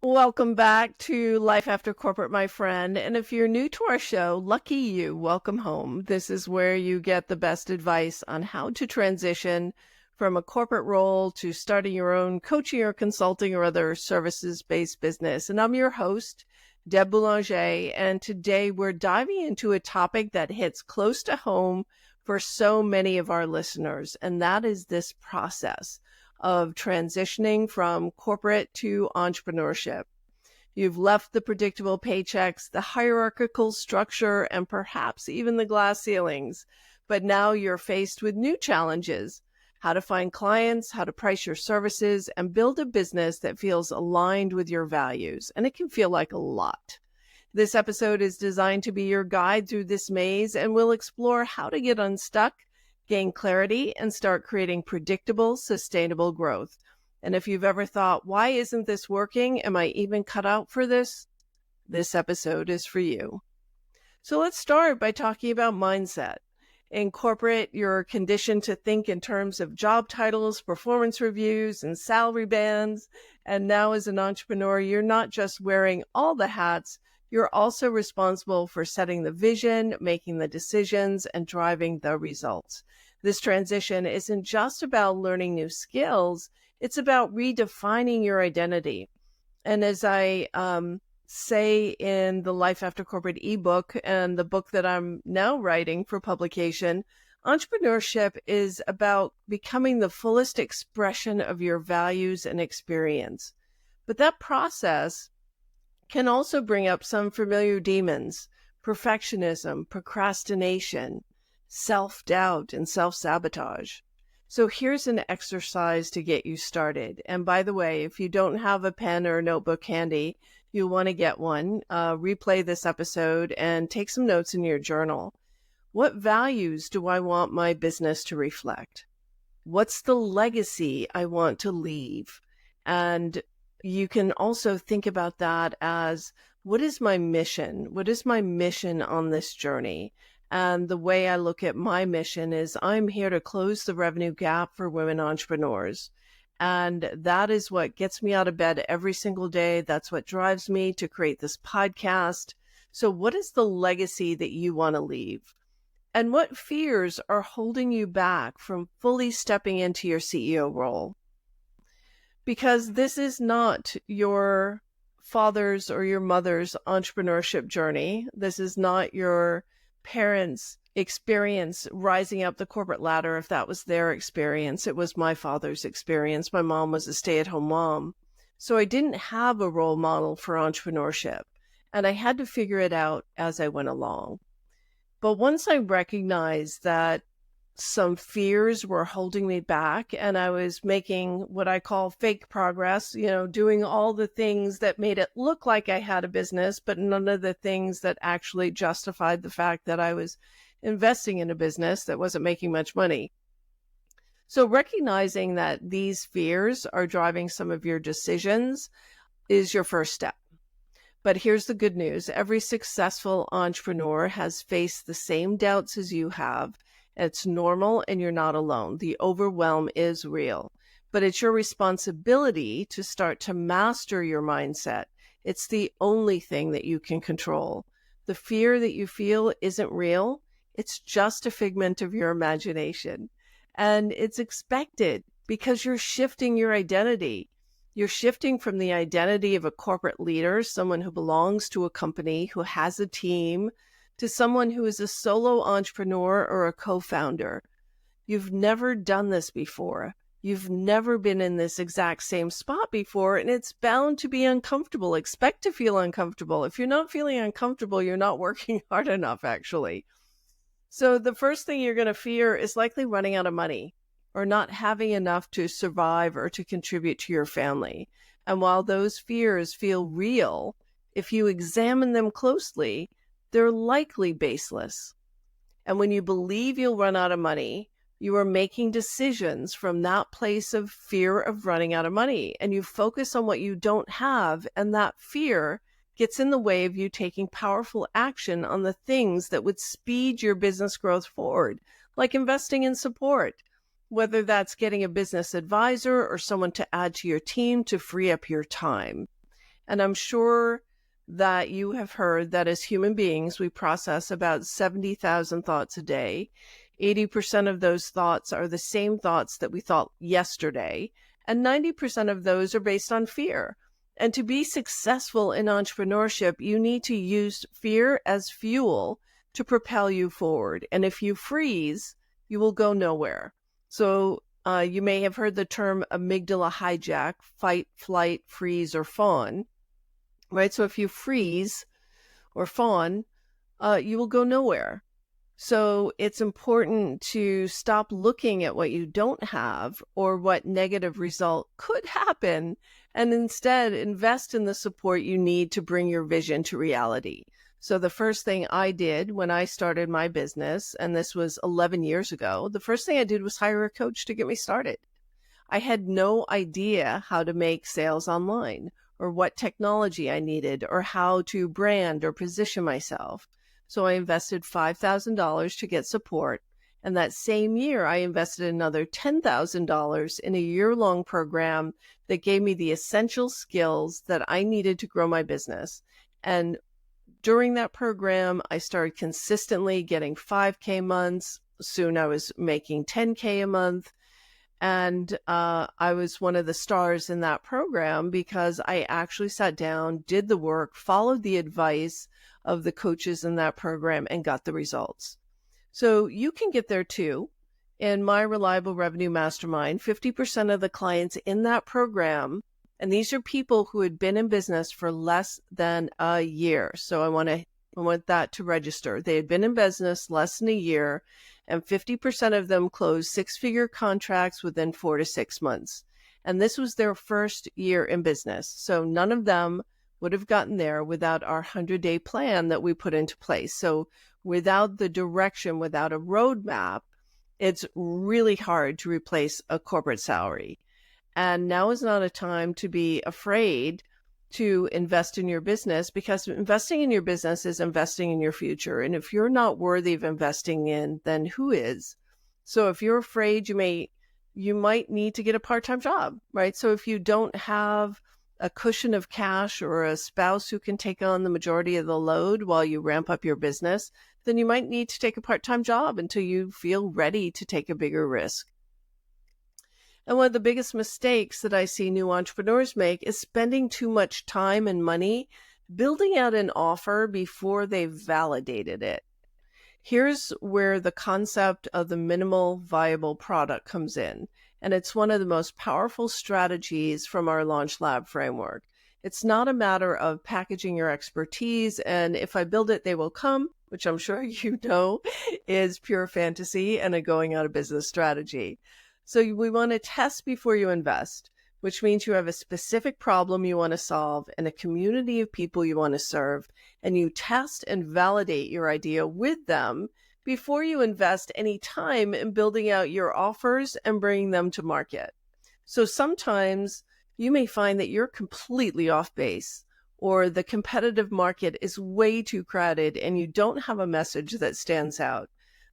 Welcome back to Life After Corporate, my friend. And if you're new to our show, lucky you, welcome home. This is where you get the best advice on how to transition from a corporate role to starting your own coaching or consulting or other services-based business. And I'm your host, Deb Boulanger. And today we're diving into a topic that hits close to home for so many of our listeners, and that is this process of transitioning from corporate to entrepreneurship. You've left the predictable paychecks, the hierarchical structure, and perhaps even the glass ceilings. But now you're faced with new challenges: how to find clients, how to price your services, and build a business that feels aligned with your values. And it can feel like a lot. This episode is designed to be your guide through this maze, and we'll explore how to get unstuck, gain clarity, and start creating predictable, sustainable growth. And if you've ever thought, why isn't this working? Am I even cut out for this? This episode is for you. So let's start by talking about mindset. In corporate, you're conditioned to think in terms of job titles, performance reviews, and salary bands. And now as an entrepreneur, you're not just wearing all the hats, you're also responsible for setting the vision, making the decisions, and driving the results. This transition isn't just about learning new skills, it's about redefining your identity. And as I say in the Life After Corporate ebook and the book that I'm now writing for publication, entrepreneurship is about becoming the fullest expression of your values and experience. But that process can also bring up some familiar demons: perfectionism, procrastination, self-doubt, and self-sabotage. So here's an exercise to get you started. And by the way, if you don't have a pen or a notebook handy, you'll want to get one. Replay this episode and take some notes in your journal. What values do I want my business to reflect? What's the legacy I want to leave? And you can also think about that as, what is my mission? What is my mission on this journey? And the way I look at my mission is I'm here to close the revenue gap for women entrepreneurs. And that is what gets me out of bed every single day. That's what drives me to create this podcast. So what is the legacy that you want to leave? And what fears are holding you back from fully stepping into your CEO role? Because this is not your father's or your mother's entrepreneurship journey. This is not your parents' experience rising up the corporate ladder. If that was their experience, it was my father's experience. My mom was a stay-at-home mom. So I didn't have a role model for entrepreneurship, and I had to figure it out as I went along. But once I recognized that some fears were holding me back, and I was making what I call fake progress, doing all the things that made it look like I had a business, but none of the things that actually justified the fact that I was investing in a business that wasn't making much money. So recognizing that these fears are driving some of your decisions is your first step. But here's the good news. Every successful entrepreneur has faced the same doubts as you have. It's normal, and you're not alone. The overwhelm is real, but it's your responsibility to start to master your mindset. It's the only thing that you can control. The fear that you feel isn't real. It's just a figment of your imagination, and it's expected because you're shifting your identity. You're shifting from the identity of a corporate leader, someone who belongs to a company, who has a team, to someone who is a solo entrepreneur or a co-founder. You've never done this before. You've never been in this exact same spot before, and it's bound to be uncomfortable. Expect to feel uncomfortable. If you're not feeling uncomfortable, you're not working hard enough, actually. So the first thing you're going to fear is likely running out of money or not having enough to survive or to contribute to your family. And while those fears feel real, if you examine them closely, they're likely baseless. And when you believe you'll run out of money, you are making decisions from that place of fear of running out of money. And you focus on what you don't have, and that fear gets in the way of you taking powerful action on the things that would speed your business growth forward, like investing in support, whether that's getting a business advisor or someone to add to your team to free up your time. And I'm sure that you have heard that as human beings, we process about 70,000 thoughts a day. 80% of those thoughts are the same thoughts that we thought yesterday, and 90% of those are based on fear. And to be successful in entrepreneurship, you need to use fear as fuel to propel you forward. And if you freeze, you will go nowhere. So you may have heard the term amygdala hijack, fight, flight, freeze, or fawn, right? So if you freeze or fawn, you will go nowhere. So it's important to stop looking at what you don't have or what negative result could happen, and instead invest in the support you need to bring your vision to reality. So the first thing I did when I started my business, and this was 11 years ago, the first thing I did was hire a coach to get me started. I had no idea how to make sales online or what technology I needed or how to brand or position myself. So I invested $5,000 to get support. And that same year, I invested another $10,000 in a year-long program that gave me the essential skills that I needed to grow my business. And during that program, I started consistently getting 5K months. Soon I was making 10K a month. And I was one of the stars in that program because I actually sat down, did the work, followed the advice of the coaches in that program, and got the results. So you can get there too. In my Reliable Revenue Mastermind, 50% of the clients in that program, and these are people who had been in business for less than a year. So I want that to register. They had been in business less than a year, and 50% of them closed six-figure contracts within 4 to 6 months. And this was their first year in business. So none of them would have gotten there without our 100-day plan that we put into place. So without the direction, without a roadmap, it's really hard to replace a corporate salary. And now is not a time to be afraid to invest in your business, because investing in your business is investing in your future. And if you're not worthy of investing in, then who is? So if you're afraid, you might need to get a part-time job, right? So if you don't have a cushion of cash or a spouse who can take on the majority of the load while you ramp up your business, then you might need to take a part-time job until you feel ready to take a bigger risk. And one of the biggest mistakes that I see new entrepreneurs make is spending too much time and money building out an offer before they've validated it. Here's where the concept of the minimal viable product comes in. And it's one of the most powerful strategies from our Launch Lab framework. It's not a matter of packaging your expertise and if I build it, they will come, which I'm sure you know is pure fantasy and a going out of business strategy. So we want to test before you invest, which means you have a specific problem you want to solve and a community of people you want to serve, and you test and validate your idea with them before you invest any time in building out your offers and bringing them to market. So sometimes you may find that you're completely off base, or the competitive market is way too crowded and you don't have a message that stands out.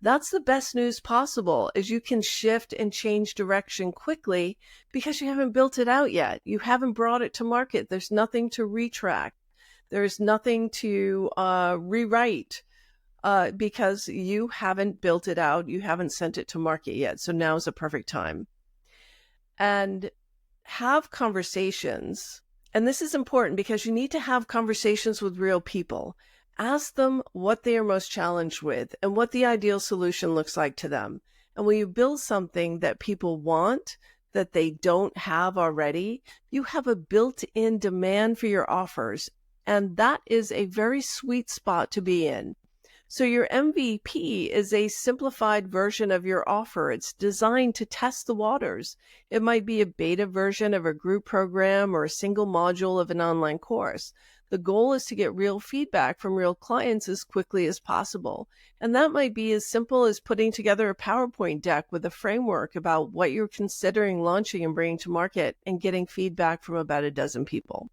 That's the best news possible, is you can shift and change direction quickly because you haven't built it out yet. You haven't brought it to market. There's nothing to retract. There's nothing to rewrite because you haven't built it out. You haven't sent it to market yet. So now is a perfect time. And have conversations. And this is important because you need to have conversations with real people. Ask them what they are most challenged with and what the ideal solution looks like to them. And when you build something that people want, that they don't have already, you have a built-in demand for your offers. And that is a very sweet spot to be in. So your MVP is a simplified version of your offer. It's designed to test the waters. It might be a beta version of a group program or a single module of an online course. The goal is to get real feedback from real clients as quickly as possible. And that might be as simple as putting together a PowerPoint deck with a framework about what you're considering launching and bringing to market and getting feedback from about a dozen people.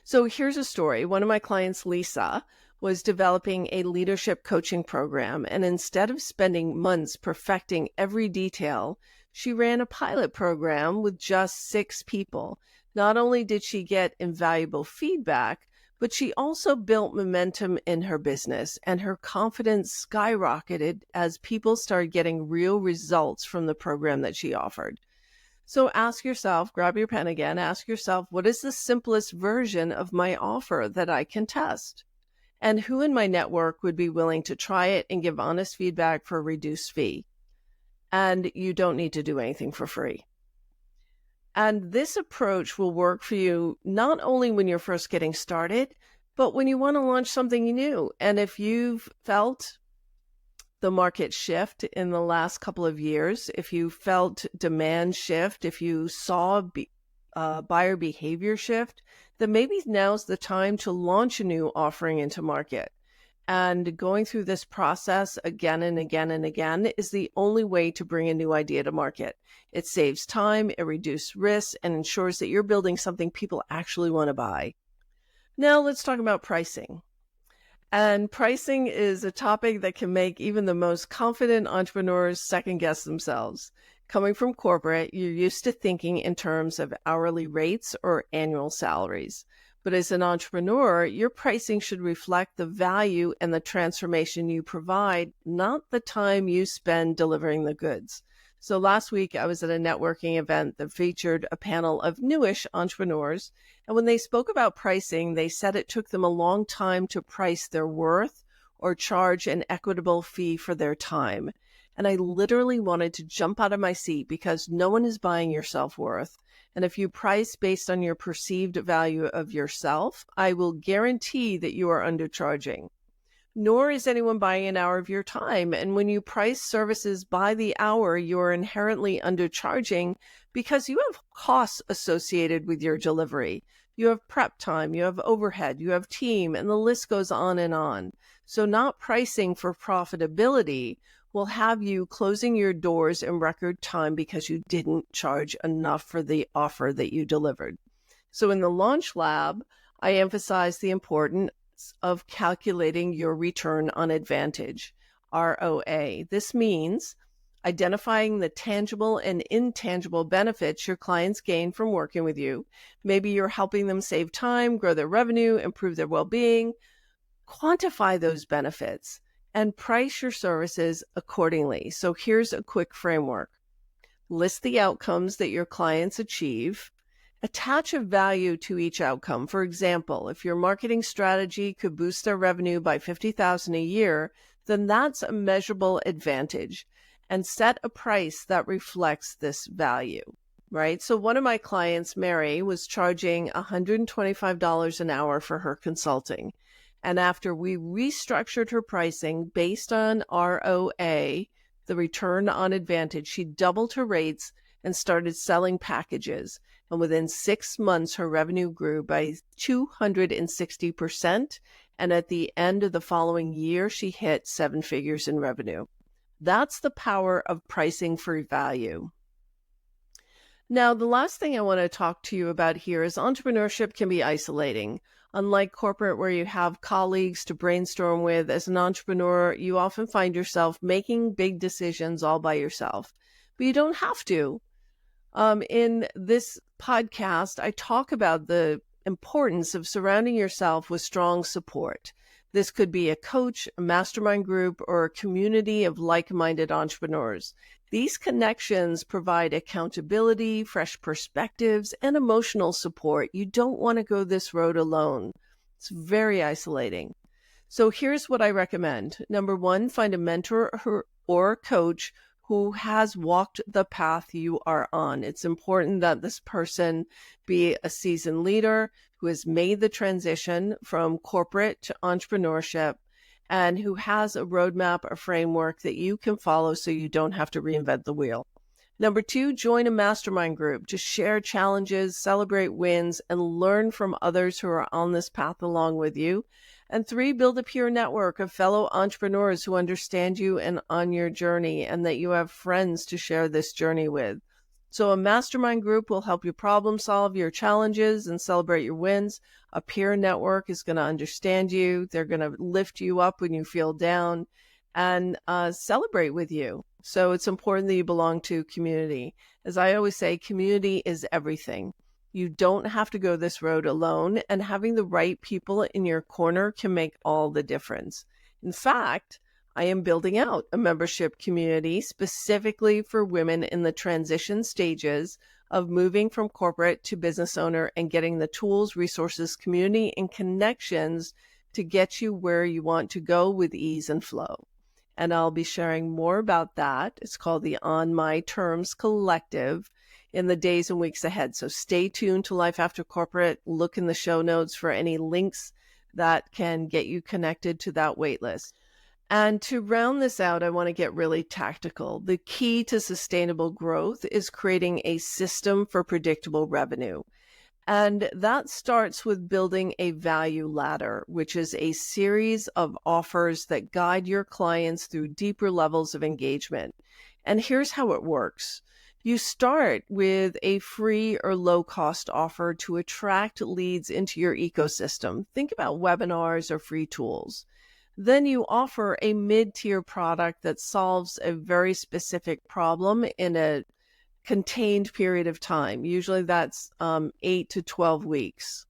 So here's a story. One of my clients, Lisa, was developing a leadership coaching program. And instead of spending months perfecting every detail, she ran a pilot program with just 6 people. Not only did she get invaluable feedback, but she also built momentum in her business, and her confidence skyrocketed as people started getting real results from the program that she offered. So ask yourself, grab your pen again, ask yourself, what is the simplest version of my offer that I can test? And who in my network would be willing to try it and give honest feedback for a reduced fee? And you don't need to do anything for free. And this approach will work for you not only when you're first getting started, but when you want to launch something new. And if you've felt the market shift in the last couple of years, if you felt demand shift, if you saw buyer behavior shift, then maybe now's the time to launch a new offering into market. And going through this process again and again and again is the only way to bring a new idea to market. It saves time, it reduces risks, and ensures that you're building something people actually want to buy. Now let's talk about pricing. And pricing is a topic that can make even the most confident entrepreneurs second guess themselves. Coming from corporate, you're used to thinking in terms of hourly rates or annual salaries. But as an entrepreneur, your pricing should reflect the value and the transformation you provide, not the time you spend delivering the goods. So last week, I was at a networking event that featured a panel of newish entrepreneurs. And when they spoke about pricing, they said it took them a long time to price their worth or charge an equitable fee for their time. And I literally wanted to jump out of my seat because no one is buying your self-worth. And if you price based on your perceived value of yourself, I will guarantee that you are undercharging. Nor is anyone buying an hour of your time. And when you price services by the hour, you're inherently undercharging because you have costs associated with your delivery. You have prep time, you have overhead, you have team, and the list goes on and on. So not pricing for profitability will have you closing your doors in record time because you didn't charge enough for the offer that you delivered. So in the Launch Lab, I emphasize the importance of calculating your return on advantage, ROA. This means identifying the tangible and intangible benefits your clients gain from working with you. Maybe you're helping them save time, grow their revenue, improve their well-being. Quantify those benefits and price your services accordingly. So here's a quick framework. List the outcomes that your clients achieve. Attach a value to each outcome. For example, if your marketing strategy could boost their revenue by $50,000 a year, then that's a measurable advantage. And set a price that reflects this value, right? So one of my clients, Mary, was charging $125 an hour for her consulting. And after we restructured her pricing based on ROA, the return on advantage, she doubled her rates and started selling packages. And within 6 months, her revenue grew by 260%. And at the end of the following year, she hit 7 figures in revenue. That's the power of pricing for value. Now, the last thing I want to talk to you about here is entrepreneurship can be isolating. Unlike corporate, where you have colleagues to brainstorm with, as an entrepreneur, you often find yourself making big decisions all by yourself. But you don't have to. In this podcast, I talk about the importance of surrounding yourself with strong support. This could be a coach, a mastermind group, or a community of like-minded entrepreneurs. These connections provide accountability, fresh perspectives, and emotional support. You don't want to go this road alone. It's very isolating. So here's what I recommend. Number 1, find a mentor or coach who has walked the path you are on. It's important that this person be a seasoned leader who has made the transition from corporate to entrepreneurship and who has a roadmap, a framework that you can follow so you don't have to reinvent the wheel. Number 2, join a mastermind group to share challenges, celebrate wins, and learn from others who are on this path along with you. And 3, build a peer network of fellow entrepreneurs who understand you and on your journey, and that you have friends to share this journey with. So a mastermind group will help you problem solve your challenges and celebrate your wins. A peer network is going to understand you. They're going to lift you up when you feel down and celebrate with you. So it's important that you belong to community. As I always say, community is everything. You don't have to go this road alone, and having the right people in your corner can make all the difference. In fact, I am building out a membership community specifically for women in the transition stages of moving from corporate to business owner and getting the tools, resources, community, and connections to get you where you want to go with ease and flow. And I'll be sharing more about that. It's called the On My Terms Collective in the days and weeks ahead. So stay tuned to Life After Corporate. Look in the show notes for any links that can get you connected to that waitlist. And to round this out, I want to get really tactical. The key to sustainable growth is creating a system for predictable revenue. And that starts with building a value ladder, which is a series of offers that guide your clients through deeper levels of engagement. And here's how it works. You start with a free or low-cost offer to attract leads into your ecosystem. Think about webinars or free tools. Then you offer a mid-tier product that solves a very specific problem in a contained period of time. Usually that's 8 to 12 weeks.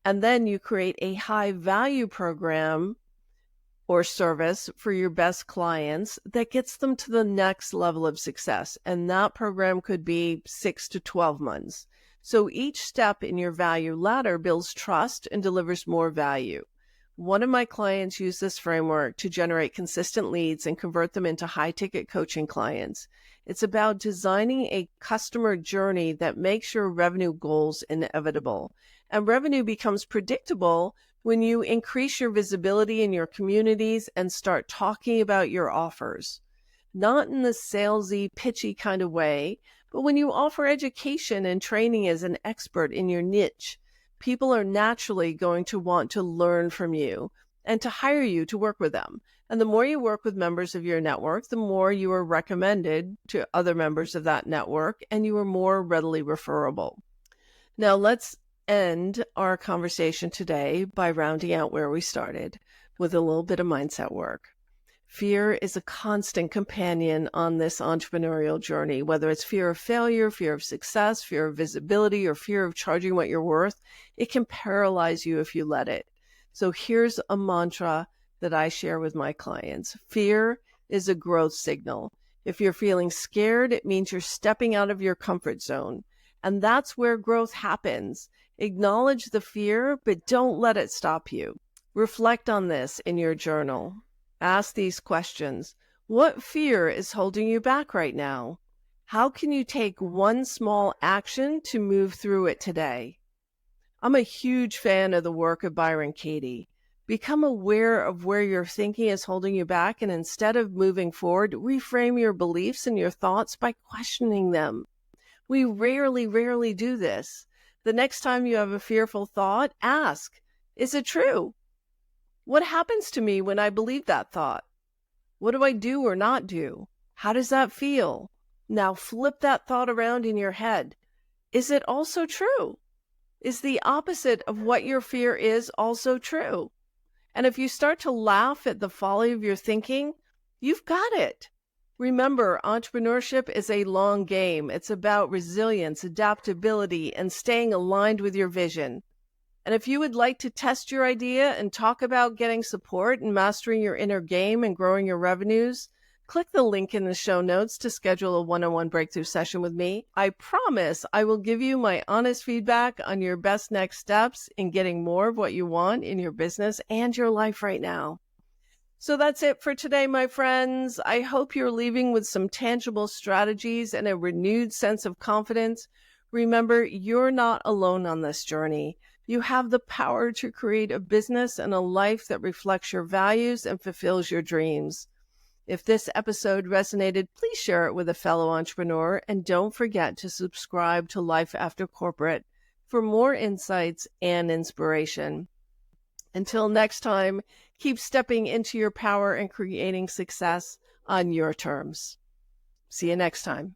And then you create a high-value program or service for your best clients that gets them to the next level of success. And that program could be 6 to 12 months. So each step in your value ladder builds trust and delivers more value. One of my clients used this framework to generate consistent leads and convert them into high-ticket coaching clients. It's about designing a customer journey that makes your revenue goals inevitable. And revenue becomes predictable when you increase your visibility in your communities and start talking about your offers. Not in the salesy, pitchy kind of way, but when you offer education and training as an expert in your niche, people are naturally going to want to learn from you and to hire you to work with them. And the more you work with members of your network, the more you are recommended to other members of that network, and you are more readily referable. Now, let's end our conversation today by rounding out where we started with a little bit of mindset work. Fear is a constant companion on this entrepreneurial journey, whether it's fear of failure, fear of success, fear of visibility, or fear of charging what you're worth. It can paralyze you if you let it. So here's a mantra that I share with my clients. Fear is a growth signal. If you're feeling scared, it means you're stepping out of your comfort zone. And that's where growth happens. Acknowledge the fear, but don't let it stop you. Reflect on this in your journal. Ask these questions. What fear is holding you back right now? How can you take one small action to move through it today? I'm a huge fan of the work of Byron Katie. Become aware of where your thinking is holding you back, and instead of moving forward, reframe your beliefs and your thoughts by questioning them. We rarely do this. The next time you have a fearful thought, ask, is it true? What happens to me when I believe that thought? What do I do or not do? How does that feel? Now flip that thought around in your head. Is it also true? Is the opposite of what your fear is also true? And if you start to laugh at the folly of your thinking, you've got it. Remember, entrepreneurship is a long game. It's about resilience, adaptability, and staying aligned with your vision. And if you would like to test your idea and talk about getting support and mastering your inner game and growing your revenues, click the link in the show notes to schedule a one-on-one breakthrough session with me. I promise I will give you my honest feedback on your best next steps in getting more of what you want in your business and your life right now. So that's it for today, my friends. I hope you're leaving with some tangible strategies and a renewed sense of confidence. Remember, you're not alone on this journey. You have the power to create a business and a life that reflects your values and fulfills your dreams. If this episode resonated, please share it with a fellow entrepreneur, and don't forget to subscribe to Life After Corporate for more insights and inspiration. Until next time, keep stepping into your power and creating success on your terms. See you next time.